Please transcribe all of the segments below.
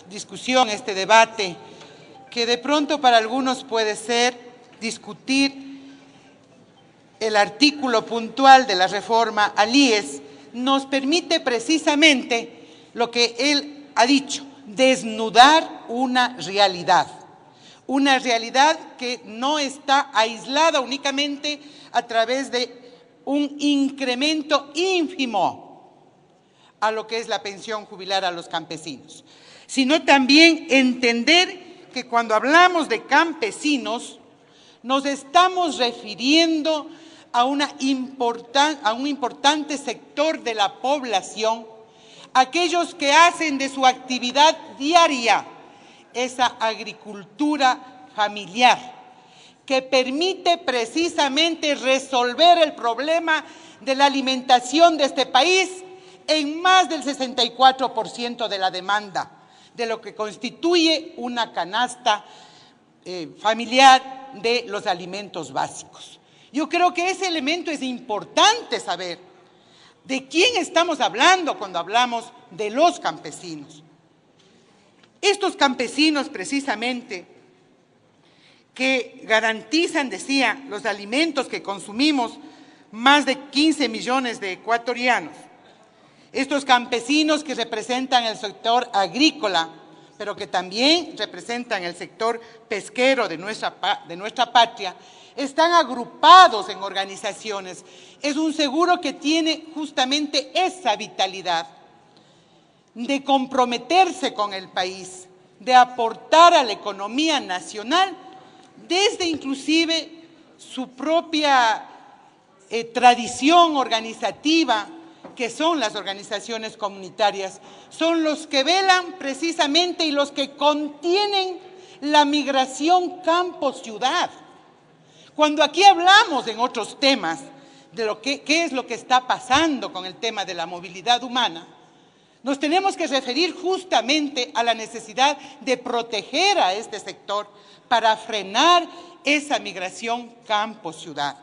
discusión, este debate, que de pronto para algunos puede ser discutir el artículo puntual de la reforma al IES, nos permite precisamente lo que él ha dicho, desnudar una realidad que no está aislada únicamente a través de un incremento ínfimo a lo que es la pensión jubilar a los campesinos, sino también entender que cuando hablamos de campesinos nos estamos refiriendo a un importante sector de la población, aquellos que hacen de su actividad diaria esa agricultura familiar, que permite precisamente resolver el problema de la alimentación de este país en más del 64% de la demanda, de lo que constituye una canasta familiar de los alimentos básicos. Yo creo que ese elemento es importante saber de quién estamos hablando cuando hablamos de los campesinos. Estos campesinos precisamente que garantizan, decía, los alimentos que consumimos más de 15 millones de ecuatorianos. Estos campesinos que representan el sector agrícola, pero que también representan el sector pesquero de nuestra patria, están agrupados en organizaciones. Es un seguro que tiene justamente esa vitalidad de comprometerse con el país, de aportar a la economía nacional, desde inclusive su propia tradición organizativa, que son las organizaciones comunitarias, son los que velan precisamente y los que contienen la migración campo-ciudad. Cuando aquí hablamos en otros temas de qué es lo que está pasando con el tema de la movilidad humana, nos tenemos que referir justamente a la necesidad de proteger a este sector para frenar esa migración campo-ciudad.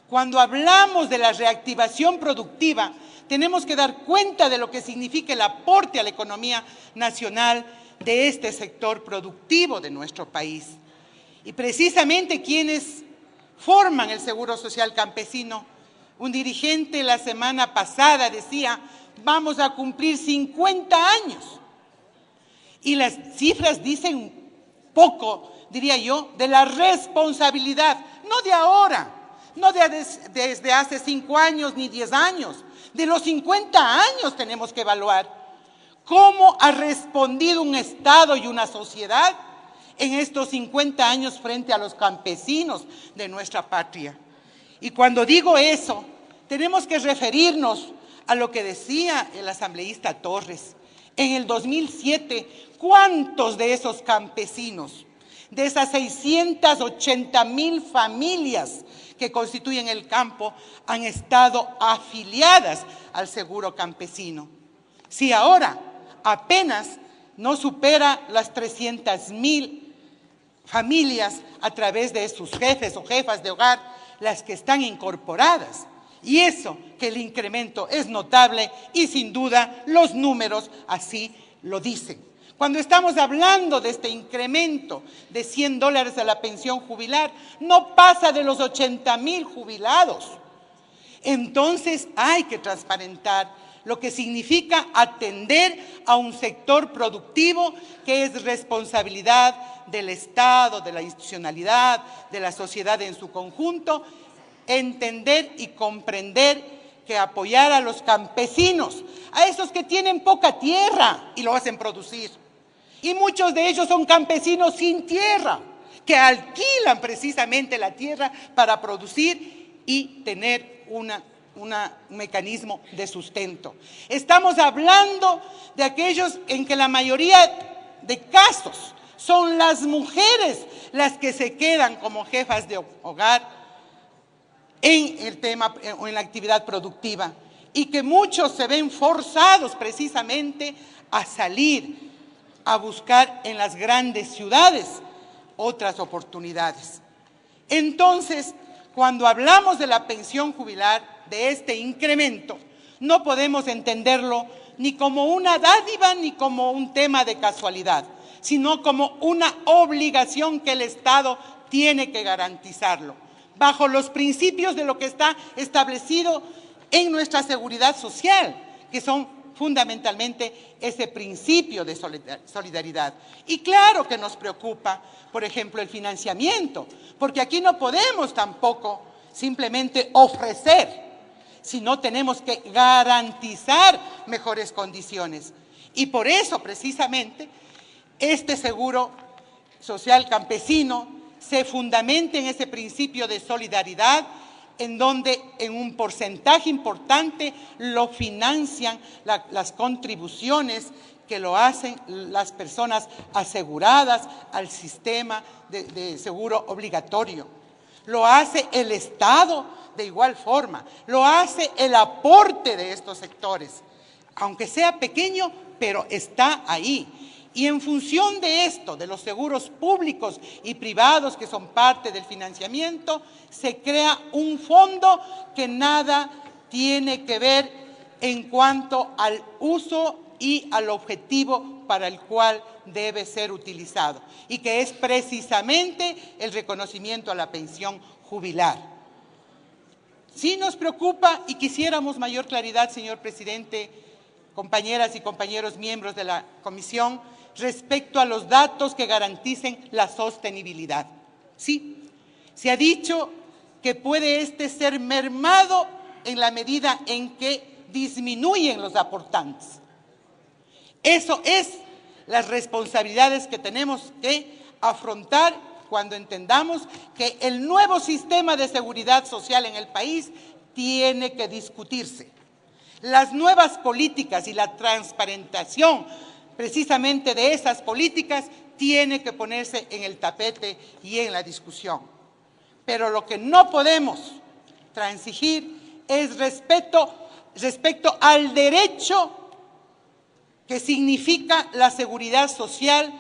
Cuando hablamos de la reactivación productiva, tenemos que dar cuenta de lo que significa el aporte a la economía nacional de este sector productivo de nuestro país. Y precisamente quienes forman el Seguro Social Campesino, un dirigente la semana pasada decía: vamos a cumplir 50 años. Y las cifras dicen poco, diría yo, de la responsabilidad, no de ahora, no desde hace 5 años ni 10 años, de los 50 años tenemos que evaluar cómo ha respondido un Estado y una sociedad en estos 50 años frente a los campesinos de nuestra patria. Y cuando digo eso, tenemos que referirnos a lo que decía el asambleísta Torres. En el 2007, ¿cuántos de esos campesinos, de esas 680,000 familias que constituyen el campo, han estado afiliadas al seguro campesino? Si ahora apenas no supera las 300,000 familias a través de sus jefes o jefas de hogar las que están incorporadas. Y eso, que el incremento es notable y sin duda los números así lo dicen. Cuando estamos hablando de este incremento de $100 a la pensión jubilar, no pasa de los 80,000 jubilados. Entonces hay que transparentar lo que significa atender a un sector productivo que es responsabilidad del Estado, de la institucionalidad, de la sociedad en su conjunto, entender y comprender que apoyar a los campesinos, a esos que tienen poca tierra y lo hacen producir. Y muchos de ellos son campesinos sin tierra, que alquilan precisamente la tierra para producir y tener un mecanismo de sustento. Estamos hablando de aquellos en que la mayoría de casos son las mujeres las que se quedan como jefas de hogar en el tema o en la actividad productiva, y que muchos se ven forzados precisamente a salir a buscar en las grandes ciudades otras oportunidades. Entonces, cuando hablamos de la pensión jubilar, de este incremento, no podemos entenderlo ni como una dádiva ni como un tema de casualidad, sino como una obligación que el Estado tiene que garantizarlo, bajo los principios de lo que está establecido en nuestra seguridad social, que son fundamentalmente ese principio de solidaridad. Y claro que nos preocupa, por ejemplo, el financiamiento, porque aquí no podemos tampoco simplemente ofrecer, sino tenemos que garantizar mejores condiciones. Y por eso, precisamente, este seguro social campesino se fundamenta en ese principio de solidaridad, en donde en un porcentaje importante lo financian las contribuciones que lo hacen las personas aseguradas al sistema de seguro obligatorio. Lo hace el Estado de igual forma, lo hace el aporte de estos sectores, aunque sea pequeño, pero está ahí. Y en función de esto, de los seguros públicos y privados que son parte del financiamiento, se crea un fondo que nada tiene que ver en cuanto al uso y al objetivo para el cual debe ser utilizado, y que es precisamente el reconocimiento a la pensión jubilar. Sí nos preocupa y quisiéramos mayor claridad, señor presidente, compañeras y compañeros miembros de la comisión, respecto a los datos que garanticen la sostenibilidad. Sí, se ha dicho que puede ser mermado en la medida en que disminuyen los aportantes. Eso es las responsabilidades que tenemos que afrontar cuando entendamos que el nuevo sistema de seguridad social en el país tiene que discutirse. Las nuevas políticas y la transparentación precisamente de esas políticas tiene que ponerse en el tapete y en la discusión. Pero lo que no podemos transigir es respecto al derecho que significa la seguridad social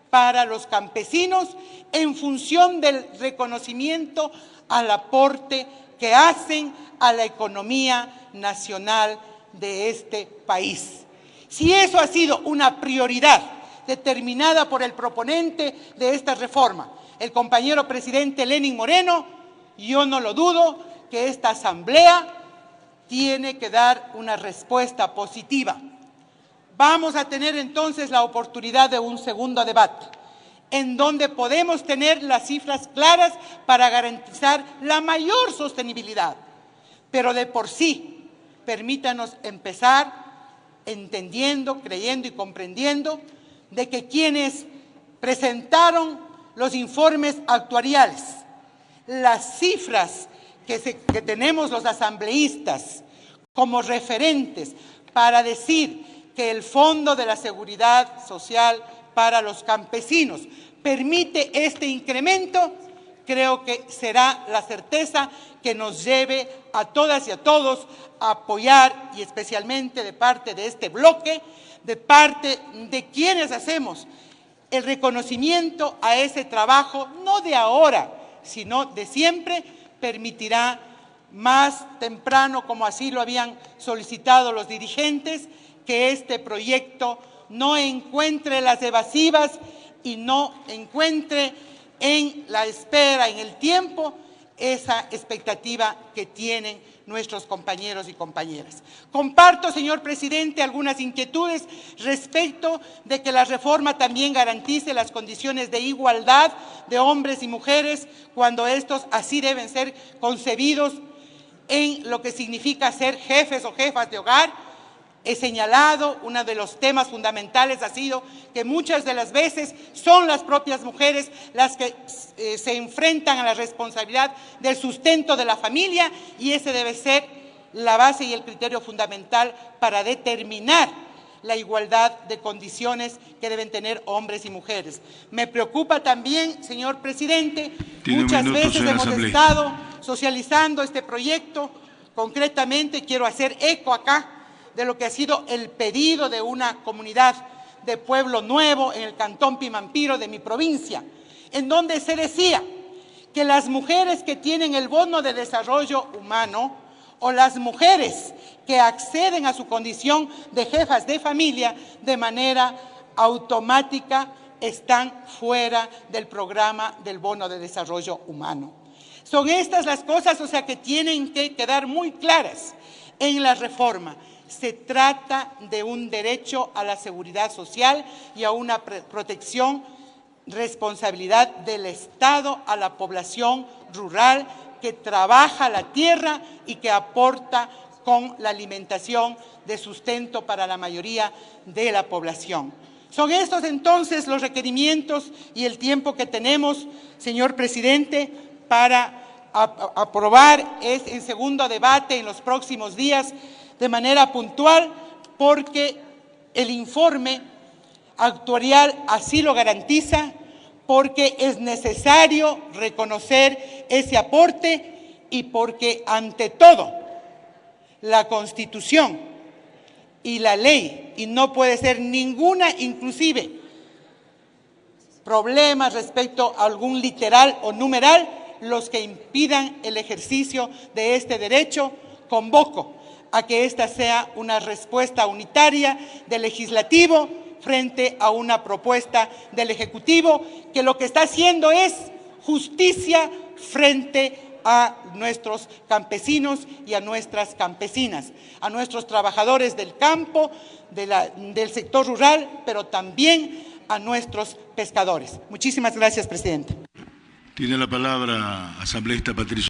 para los campesinos en función del reconocimiento al aporte que hacen a la economía nacional de este país. Si eso ha sido una prioridad determinada por el proponente de esta reforma, el compañero presidente Lenín Moreno, yo no lo dudo que esta asamblea tiene que dar una respuesta positiva. Vamos a tener entonces la oportunidad de un segundo debate, en donde podemos tener las cifras claras para garantizar la mayor sostenibilidad. Pero de por sí, permítanos empezar entendiendo, creyendo y comprendiendo de que quienes presentaron los informes actuariales, las cifras que tenemos los asambleístas como referentes para decir que el Fondo de la Seguridad Social para los campesinos permite este incremento, creo que será la certeza que nos lleve a todas y a todos a apoyar, y especialmente de parte de este bloque, de parte de quienes hacemos el reconocimiento a ese trabajo, no de ahora, sino de siempre, permitirá más temprano, como así lo habían solicitado los dirigentes, que este proyecto no encuentre las evasivas y no encuentre en la espera, en el tiempo, esa expectativa que tienen nuestros compañeros y compañeras. Comparto, señor presidente, algunas inquietudes respecto de que la reforma también garantice las condiciones de igualdad de hombres y mujeres cuando estos así deben ser concebidos en lo que significa ser jefes o jefas de hogar. He señalado, uno de los temas fundamentales ha sido que muchas de las veces son las propias mujeres las que se enfrentan a la responsabilidad del sustento de la familia, y ese debe ser la base y el criterio fundamental para determinar la igualdad de condiciones que deben tener hombres y mujeres. Me preocupa también, señor presidente, muchas veces hemos estado socializando este proyecto. Concretamente quiero hacer eco acá de lo que ha sido el pedido de una comunidad de Pueblo Nuevo en el cantón Pimampiro de mi provincia, en donde se decía que las mujeres que tienen el bono de desarrollo humano o las mujeres que acceden a su condición de jefas de familia de manera automática están fuera del programa del bono de desarrollo humano. Son estas las cosas, o sea, que tienen que quedar muy claras en la reforma. Se trata de un derecho a la seguridad social y a una protección, responsabilidad del Estado a la población rural que trabaja la tierra y que aporta con la alimentación de sustento para la mayoría de la población. Son estos entonces los requerimientos y el tiempo que tenemos, señor presidente, para aprobar en segundo debate en los próximos días de manera puntual, porque el informe actuarial así lo garantiza, porque es necesario reconocer ese aporte y porque ante todo la Constitución y la ley, y no puede ser ninguna, inclusive problemas respecto a algún literal o numeral, los que impidan el ejercicio de este derecho. Convoco a que esta sea una respuesta unitaria del Legislativo frente a una propuesta del Ejecutivo, que lo que está haciendo es justicia frente a nuestros campesinos y a nuestras campesinas, a nuestros trabajadores del campo, del sector rural, pero también a nuestros pescadores. Muchísimas gracias, presidente. Tiene la palabra asambleísta Patricio.